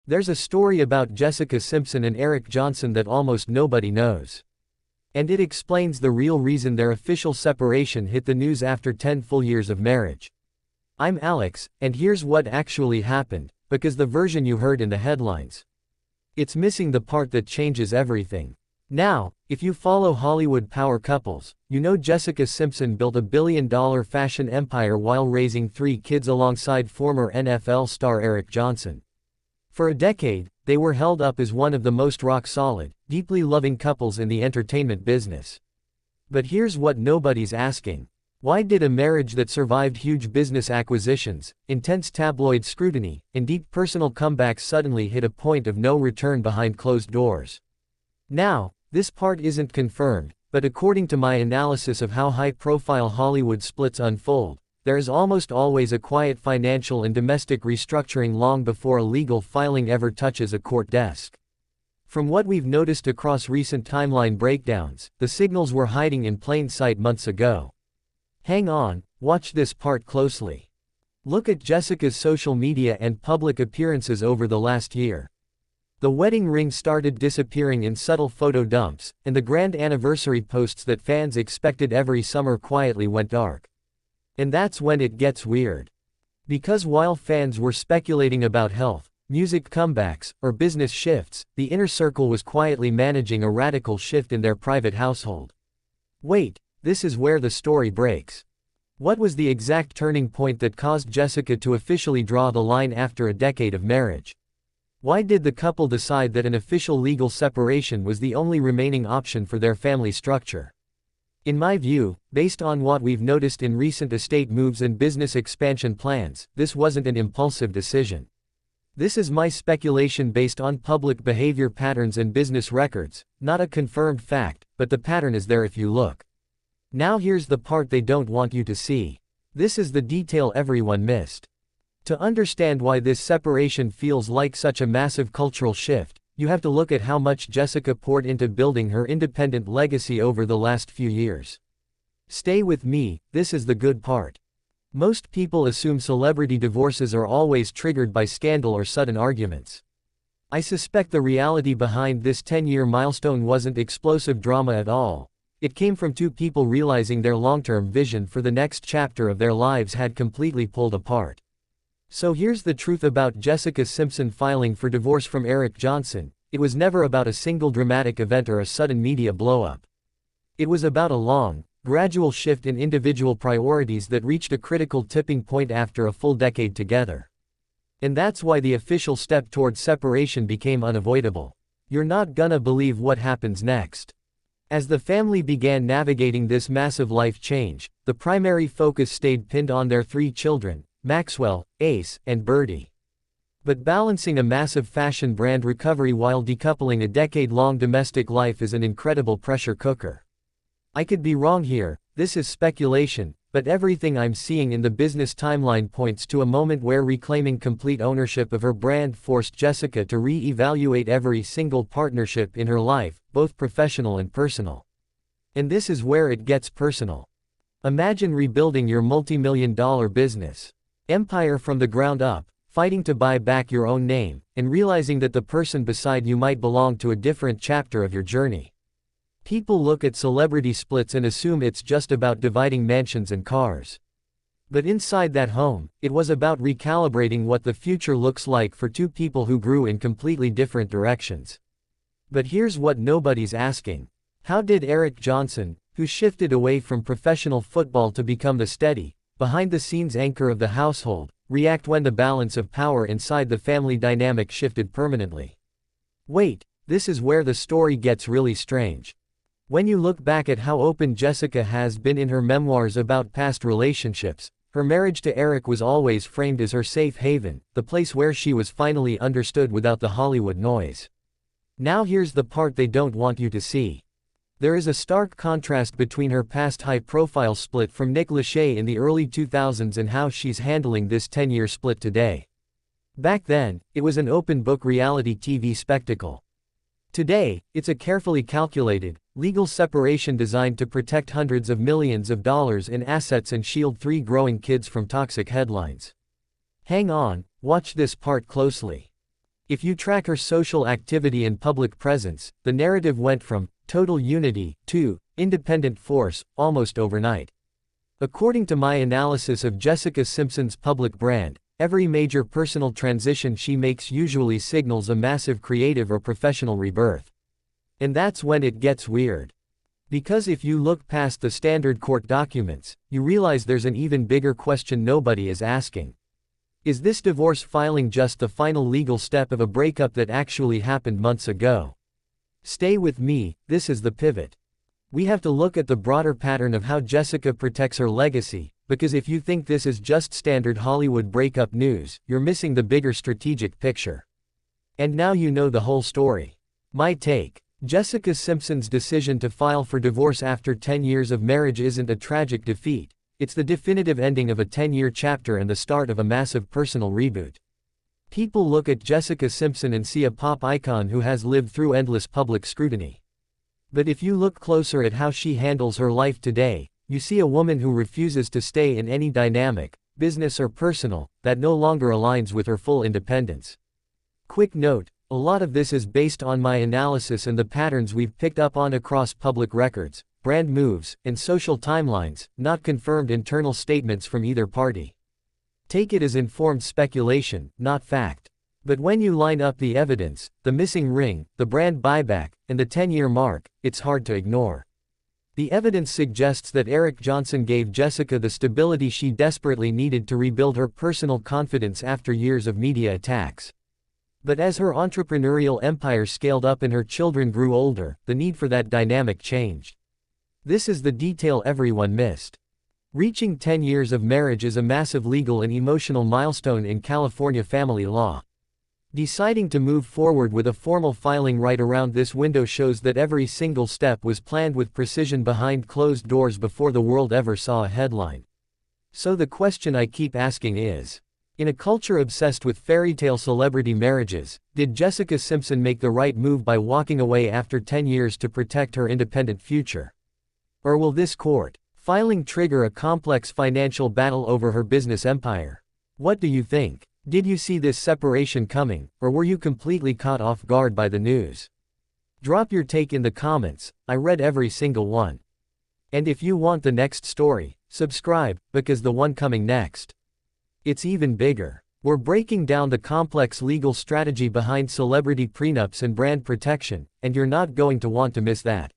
There's a story about Jessica Simpson and Eric Johnson that almost nobody knows. And it explains the real reason their official separation hit the news after 10 full years of marriage. I'm Alex, and here's what actually happened, because the version you heard in the headlines, it's missing the part that changes everything. Now, if you follow Hollywood power couples, you know Jessica Simpson built a billion-dollar fashion empire while raising 3 kids alongside former NFL star Eric Johnson. For a decade, they were held up as one of the most rock-solid, deeply loving couples in the entertainment business. But here's what nobody's asking. Why did a marriage that survived huge business acquisitions, intense tabloid scrutiny, and deep personal comebacks suddenly hit a point of no return behind closed doors? Now, this part isn't confirmed, but according to my analysis of how high-profile Hollywood splits unfold, there is almost always a quiet financial and domestic restructuring long before a legal filing ever touches a court desk. From what we've noticed across recent timeline breakdowns, the signals were hiding in plain sight months ago. Hang on, watch this part closely. Look at Jessica's social media and public appearances over the last year. The wedding ring started disappearing in subtle photo dumps, and the grand anniversary posts that fans expected every summer quietly went dark. And that's when it gets weird. Because while fans were speculating about health, music comebacks, or business shifts, the inner circle was quietly managing a radical shift in their private household. Wait, this is where the story breaks. What was the exact turning point that caused Jessica to officially draw the line after a decade of marriage? Why did the couple decide that an official legal separation was the only remaining option for their family structure? In my view, based on what we've noticed in recent estate moves and business expansion plans, this wasn't an impulsive decision. This is my speculation based on public behavior patterns and business records, not a confirmed fact, but the pattern is there if you look. Now here's the part they don't want you to see. This is the detail everyone missed. To understand why this separation feels like such a massive cultural shift, you have to look at how much Jessica poured into building her independent legacy over the last few years. Stay with me, this is the good part. Most people assume celebrity divorces are always triggered by scandal or sudden arguments. I suspect the reality behind this 10-year milestone wasn't explosive drama at all. It came from 2 people realizing their long-term vision for the next chapter of their lives had completely pulled apart. So here's the truth about Jessica Simpson filing for divorce from Eric Johnson. It was never about a single dramatic event or a sudden media blow-up. It was about a long, gradual shift in individual priorities that reached a critical tipping point after a full decade together. And that's why the official step toward separation became unavoidable. You're not gonna believe what happens next. As the family began navigating this massive life change, the primary focus stayed pinned on their 3 children, Maxwell, Ace, and Birdie. But balancing a massive fashion brand recovery while decoupling a decade-long domestic life is an incredible pressure cooker. I could be wrong here, this is speculation, but everything I'm seeing in the business timeline points to a moment where reclaiming complete ownership of her brand forced Jessica to re-evaluate every single partnership in her life, both professional and personal. And this is where it gets personal. Imagine rebuilding your multi-million-dollar business empire from the ground up, fighting to buy back your own name, and realizing that the person beside you might belong to a different chapter of your journey. People look at celebrity splits and assume it's just about dividing mansions and cars. But inside that home, it was about recalibrating what the future looks like for 2 people who grew in completely different directions. But here's what nobody's asking. How did Eric Johnson, who shifted away from professional football to become the steady, behind-the-scenes anchor of the household, react when the balance of power inside the family dynamic shifted permanently? Wait, this is where the story gets really strange. When you look back at how open Jessica has been in her memoirs about past relationships, her marriage to Eric was always framed as her safe haven, the place where she was finally understood without the Hollywood noise. Now here's the part they don't want you to see. There is a stark contrast between her past high-profile split from Nick Lachey in the early 2000s and how she's handling this 10-year split today. Back then, it was an open-book reality TV spectacle. Today, it's a carefully calculated, legal separation designed to protect hundreds of millions of dollars in assets and shield 3 growing kids from toxic headlines. Hang on, watch this part closely. If you track her social activity and public presence, the narrative went from total unity to independent force almost overnight. According to my analysis of Jessica Simpson's public brand, every major personal transition she makes usually signals a massive creative or professional rebirth. And that's when it gets weird. Because if you look past the standard court documents, you realize there's an even bigger question nobody is asking. Is this divorce filing just the final legal step of a breakup that actually happened months ago? Stay with me, this is the pivot. We have to look at the broader pattern of how Jessica protects her legacy, because if you think this is just standard Hollywood breakup news, you're missing the bigger strategic picture. And now you know the whole story. My take: Jessica Simpson's decision to file for divorce after 10 years of marriage isn't a tragic defeat. It's the definitive ending of a 10-year chapter and the start of a massive personal reboot. People look at Jessica Simpson and see a pop icon who has lived through endless public scrutiny. But if you look closer at how she handles her life today, you see a woman who refuses to stay in any dynamic, business or personal, that no longer aligns with her full independence. Quick note: a lot of this is based on my analysis and the patterns we've picked up on across public records, brand moves, and social timelines, not confirmed internal statements from either party. Take it as informed speculation, not fact. But when you line up the evidence, the missing ring, the brand buyback, and the 10-year mark, it's hard to ignore. The evidence suggests that Eric Johnson gave Jessica the stability she desperately needed to rebuild her personal confidence after years of media attacks. But as her entrepreneurial empire scaled up and her children grew older, the need for that dynamic changed. This is the detail everyone missed. Reaching 10 years of marriage is a massive legal and emotional milestone in California family law. Deciding to move forward with a formal filing right around this window shows that every single step was planned with precision behind closed doors before the world ever saw a headline. So the question I keep asking is, in a culture obsessed with fairytale celebrity marriages, did Jessica Simpson make the right move by walking away after 10 years to protect her independent future? Or will this court filing trigger a complex financial battle over her business empire? What do you think? Did you see this separation coming, or were you completely caught off guard by the news? Drop your take in the comments, I read every single one. And if you want the next story, subscribe, because the one coming next, it's even bigger. We're breaking down the complex legal strategy behind celebrity prenups and brand protection, and you're not going to want to miss that.